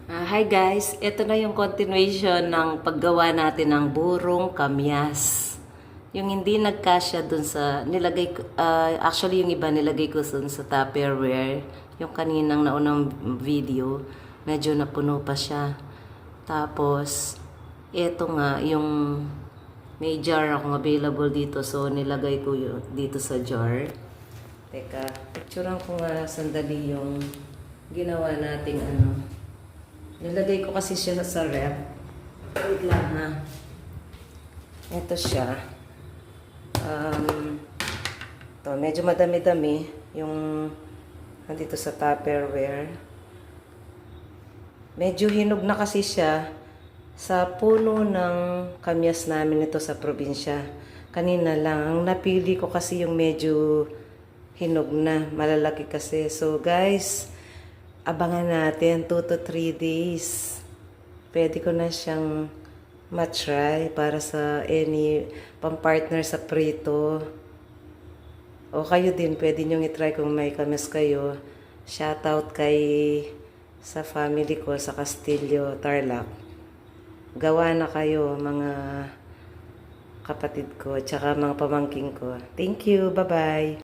Hi guys, ito na yung continuation ng paggawa natin ng burong kamyas. Yung hindi nagkasya dun sa, nilagay ko, actually yung iba nilagay ko dun sa Tupperware. Yung kaninang naunang video, medyo napuno pa siya. Tapos, ito nga, yung may jar akong available dito. So, nilagay ko yun dito sa jar. Teka, picturean ko nga sandali yung ginawa nating ano. Nilagay ko kasi siya sa ref. Wait lang ha. Ito siya. To medyo madami-dami yung nandito sa Tupperware. Medyo hinog na kasi siya sa puno ng kamyas namin ito sa probinsya. Kanina lang. Ang napili ko kasi yung medyo hinog na. Malalaki kasi. So guys, abangan natin 2 to 3 days. Pwede ko na siyang matry para sa any pang-partner sa prito. O kayo din, pwede nyo itry kung may kamis kayo. Shoutout kay sa family ko sa Castillo, Tarlac. Gawa na kayo mga kapatid ko, tsaka mga pamangking ko. Thank you, bye-bye.